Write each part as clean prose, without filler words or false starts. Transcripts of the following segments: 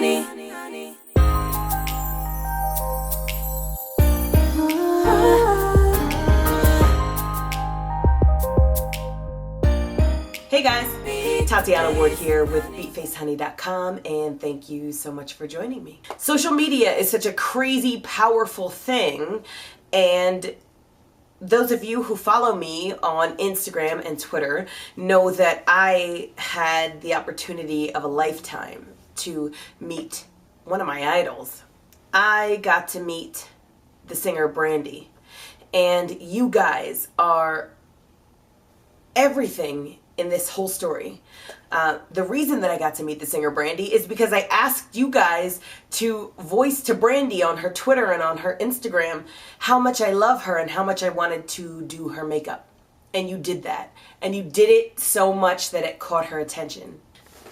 Hey guys, Tatiana Ward here with Beatfacehoney.com, and thank you so much for joining me. Social media is such a crazy, powerful thing, and those of you who follow me on Instagram and Twitter know that I had the opportunity of a lifetime to meet one of my idols. I got to meet the singer Brandy, and you guys are everything in this whole story. The reason that I got to meet the singer Brandy is because I asked you guys to voice to Brandy on her Twitter and on her Instagram how much I love her and how much I wanted to do her makeup. And you did that. And you did it so much that it caught her attention.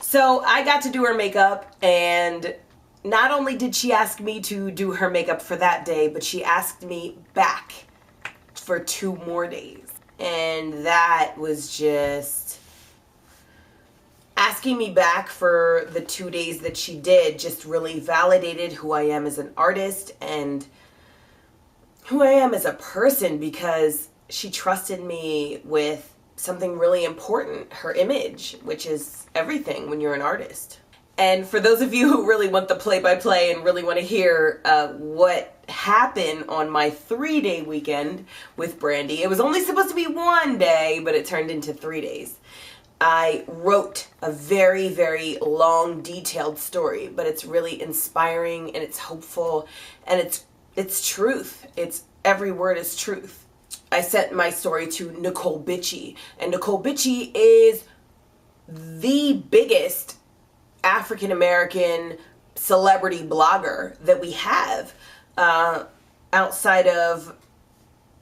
So I got to do her makeup, and not only did she ask me to do her makeup for that day, but she asked me back for 2 more days. And that was just, asking me back for the 2 days that she did just really validated who I am as an artist and who I am as a person, because she trusted me with something really important, her image, which is everything when you're an artist. And for those of you who really want the play-by-play and really want to hear what happened on my 3-day weekend with Brandy, it was only supposed to be 1 day, but it turned into 3 days. I wrote a very, very long, detailed story, but it's really inspiring and it's hopeful and it's truth. It's every word is truth. I sent my story to Necole Bitchie, and Necole Bitchie is the biggest African-American celebrity blogger that we have. Outside of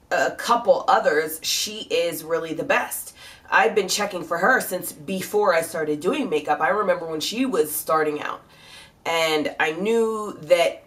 a couple others, she is really the best. I've been checking for her since before I started doing makeup. I remember when she was starting out, and I knew that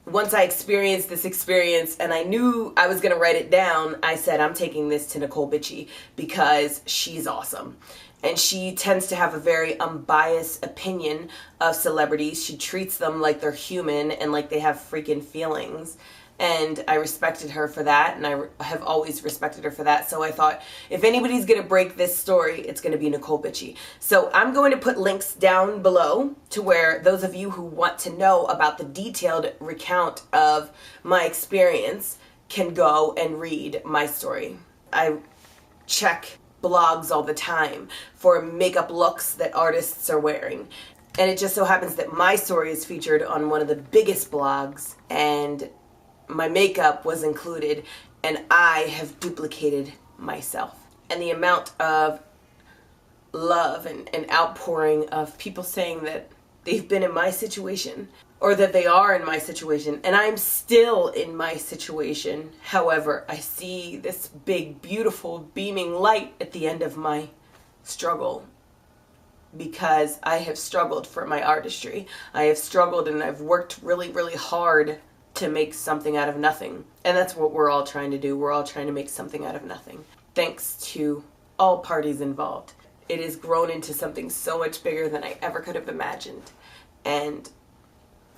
once I experienced this experience and I knew I was going to write it down, I said, I'm taking this to Necole Bitchie because she's awesome. And she tends to have a very unbiased opinion of celebrities. She treats them like they're human and like they have freaking feelings. And I respected her for that, and I have always respected her for that. So I thought, if anybody's going to break this story, it's going to be Necole Bitchie. So I'm going to put links down below to where those of you who want to know about the detailed recount of my experience can go and read my story. I check blogs all the time for makeup looks that artists are wearing. And it just so happens that my story is featured on one of the biggest blogs, and my makeup was included, and I have duplicated myself. And the amount of love and outpouring of people saying that they've been in my situation, or that they are in my situation, and I'm still in my situation. However, I see this big, beautiful, beaming light at the end of my struggle, because I have struggled for my artistry. I have struggled, and I've worked really, really hard to make something out of nothing. And that's what we're all trying to do. We're all trying to make something out of nothing. Thanks to all parties involved. It has grown into something so much bigger than I ever could have imagined. And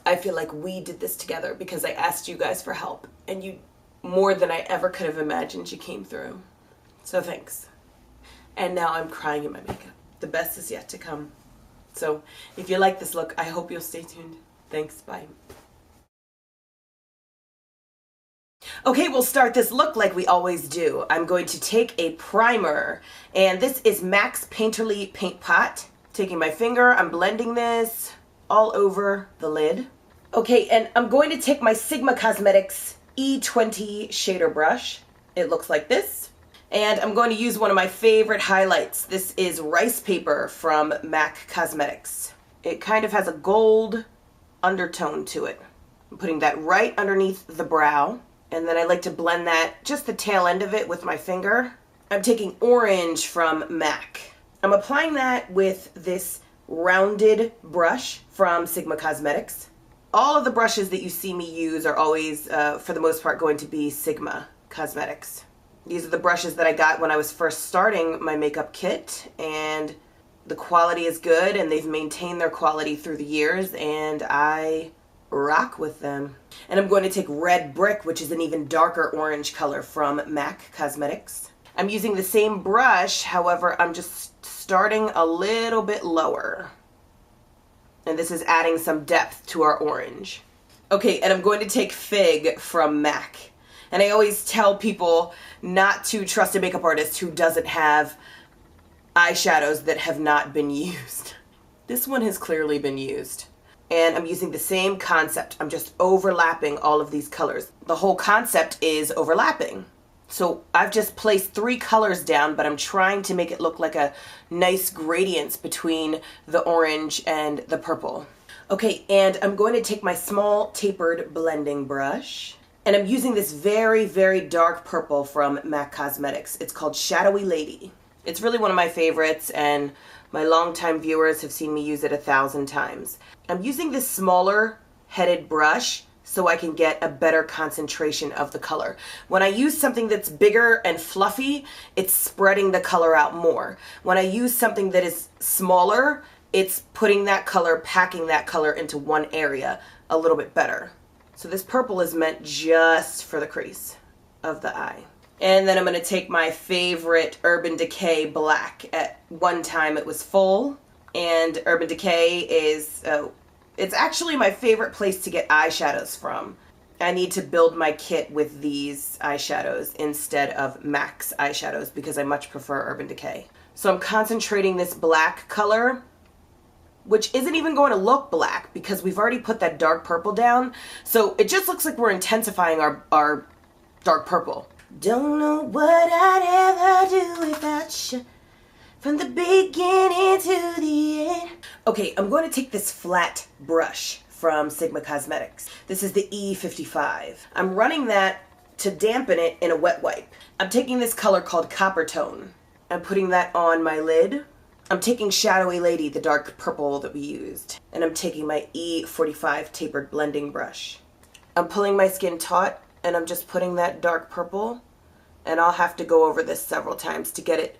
I feel like we did this together because I asked you guys for help. And you, more than I ever could have imagined, you came through. So thanks. And now I'm crying in my makeup. The best is yet to come. So if you like this look, I hope you'll stay tuned. Thanks, bye. Okay, we'll start this look like we always do. I'm going to take a primer, and this is MAC's Painterly Paint Pot. Taking my finger, I'm blending this all over the lid. Okay, and I'm going to take my Sigma Cosmetics E20 shader brush. It looks like this. And I'm going to use one of my favorite highlights. This is Ricepaper from MAC Cosmetics. It kind of has a gold undertone to it. I'm putting that right underneath the brow. And then I like to blend that, just the tail end of it, with my finger. I'm taking Orange from MAC. I'm applying that with this rounded brush from Sigma Cosmetics. All of the brushes that you see me use are always, for the most part, going to be Sigma Cosmetics. These are the brushes that I got when I was first starting my makeup kit, and the quality is good and they've maintained their quality through the years, and I rock with them. And I'm going to take Red Brick, which is an even darker orange color from MAC Cosmetics. I'm using the same brush, however, I'm just starting a little bit lower. And this is adding some depth to our orange. Okay, and I'm going to take Fig from MAC. And I always tell people not to trust a makeup artist who doesn't have eyeshadows that have not been used. This one has clearly been used. And I'm using the same concept. I'm just overlapping all of these colors. The whole concept is overlapping. So I've just placed 3 colors down, but I'm trying to make it look like a nice gradient between the orange and the purple. Okay, and I'm going to take my small tapered blending brush. And I'm using this very, very dark purple from MAC Cosmetics. It's called Shadowy Lady. It's really one of my favorites, and my longtime viewers have seen me use it 1,000 times. I'm using this smaller headed brush so I can get a better concentration of the color. When I use something that's bigger and fluffy, it's spreading the color out more. When I use something that is smaller, it's putting that color, packing that color into one area a little bit better. So this purple is meant just for the crease of the eye. And then I'm going to take my favorite Urban Decay black. At one time it was full, and Urban Decay is, it's actually my favorite place to get eyeshadows from. I need to build my kit with these eyeshadows instead of MAC's eyeshadows because I much prefer Urban Decay. So I'm concentrating this black color, which isn't even going to look black because we've already put that dark purple down. So it just looks like we're intensifying our dark purple. Don't know what I'd ever do without you, from the beginning to the end. Okay, I'm going to take this flat brush from Sigma Cosmetics. This is the E55. I'm running that to dampen it in a wet wipe. I'm taking this color called Copper Tone. I'm putting that on my lid. I'm taking Shadowy Lady, the dark purple that we used. And I'm taking my E45 tapered blending brush. I'm pulling my skin taut, and I'm just putting that dark purple, and I'll have to go over this several times to get it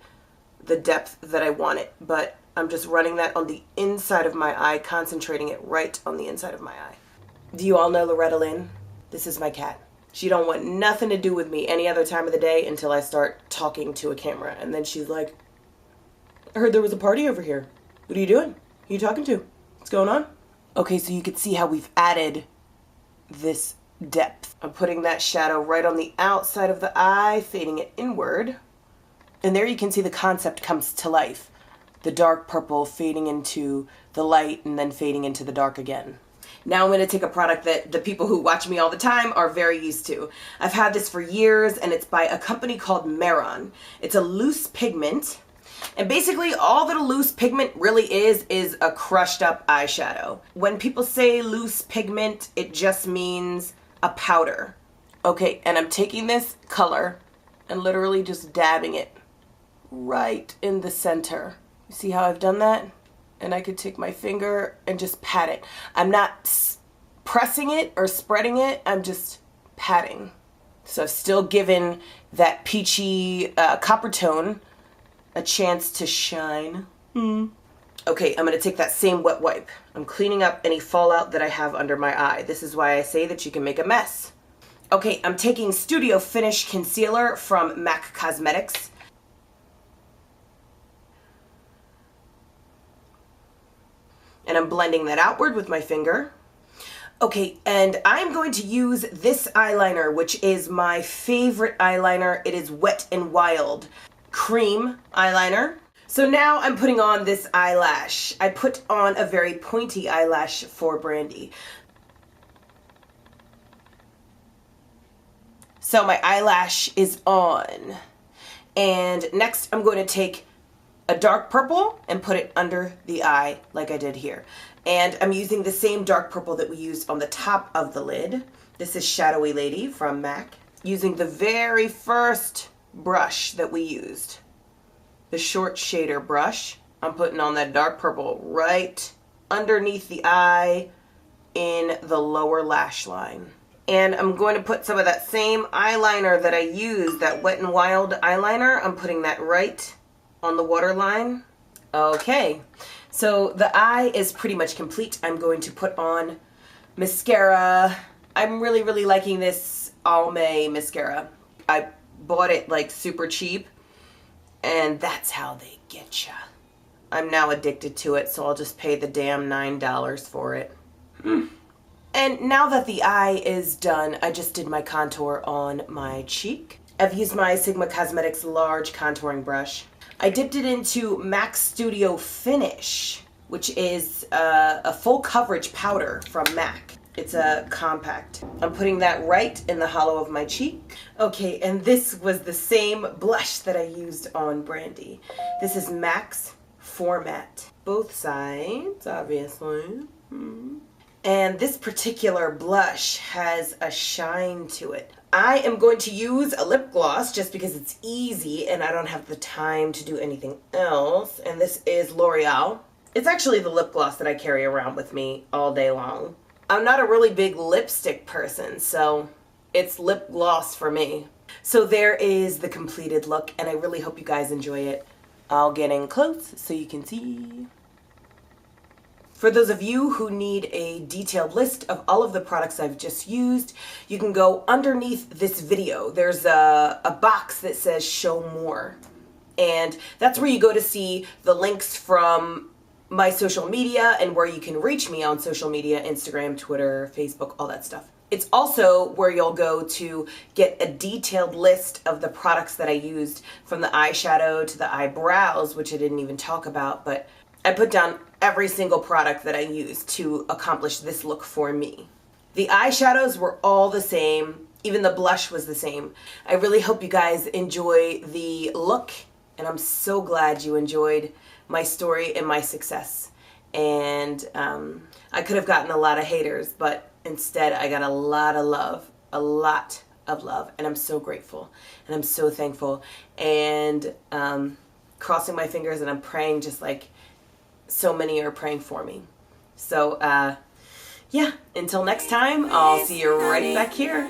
the depth that I want it, but I'm just running that on the inside of my eye, concentrating it right on the inside of my eye. Do you all know Loretta Lynn? This is my cat. She don't want nothing to do with me any other time of the day until I start talking to a camera, and then she's like, I heard there was a party over here. What are you doing? Who are you talking to? What's going on? Okay, so you can see how we've added this depth. I'm putting that shadow right on the outside of the eye, fading it inward. And there you can see the concept comes to life. The dark purple fading into the light and then fading into the dark again. Now I'm going to take a product that the people who watch me all the time are very used to. I've had this for years, and it's by a company called Mehron. It's a loose pigment. And basically all that a loose pigment really is a crushed up eyeshadow. When people say loose pigment, it just means a powder. Okay, and I'm taking this color and literally just dabbing it right in the center. You see how I've done that? And I could take my finger and just pat it. I'm not pressing it or spreading it, I'm just patting. So I've still given that peachy copper tone a chance to shine. Okay, I'm going to take that same wet wipe. I'm cleaning up any fallout that I have under my eye. This is why I say that you can make a mess. Okay, I'm taking Studio Finish Concealer from MAC Cosmetics. And I'm blending that outward with my finger. Okay, and I'm going to use this eyeliner, which is my favorite eyeliner. It is Wet n Wild cream eyeliner. So now I'm putting on this eyelash. I put on a very pointy eyelash for Brandy. So my eyelash is on. And next I'm going to take a dark purple and put it under the eye like I did here. And I'm using the same dark purple that we used on the top of the lid. This is Shadowy Lady from MAC. Using the very first brush that we used, the short shader brush, I'm putting on that dark purple right underneath the eye in the lower lash line. And I'm going to put some of that same eyeliner that I used, that Wet n Wild eyeliner, I'm putting that right on the waterline Okay, so the eye is pretty much complete. I'm going to put on mascara. I'm really, really liking this Almay mascara. I bought it like super cheap, and that's how they get ya. I'm now addicted to it, so I'll just pay the damn $9 for it. And now that the eye is done, I just did my contour on my cheek. I've used my Sigma Cosmetics large contouring brush. I dipped it into MAC Studio Finish, which is a full coverage powder from MAC. It's a compact. I'm putting that right in the hollow of my cheek. Okay, and this was the same blush that I used on Brandy. This is MAC's Format. Both sides, obviously. And this particular blush has a shine to it. I am going to use a lip gloss just because it's easy and I don't have the time to do anything else. And this is L'Oreal. It's actually the lip gloss that I carry around with me all day long. I'm not a really big lipstick person, so it's lip gloss for me. So there is the completed look, and I really hope you guys enjoy it. I'll get in close so you can see. For those of you who need a detailed list of all of the products I've just used, you can go underneath this video. There's a box that says show more. And that's where you go to see the links from my social media and where you can reach me on social media, Instagram, Twitter, Facebook, all that stuff. It's also where you'll go to get a detailed list of the products that I used, from the eyeshadow to the eyebrows, which I didn't even talk about, but I put down every single product that I used to accomplish this look for me. The eyeshadows were all the same, even the blush was the same. I really hope you guys enjoy the look, and I'm so glad you enjoyed my story and my success. And I could have gotten a lot of haters, but instead I got a lot of love, and I'm so grateful and I'm so thankful, and crossing my fingers, and I'm praying just like so many are praying for me. So yeah, until next time, I'll see you right back here.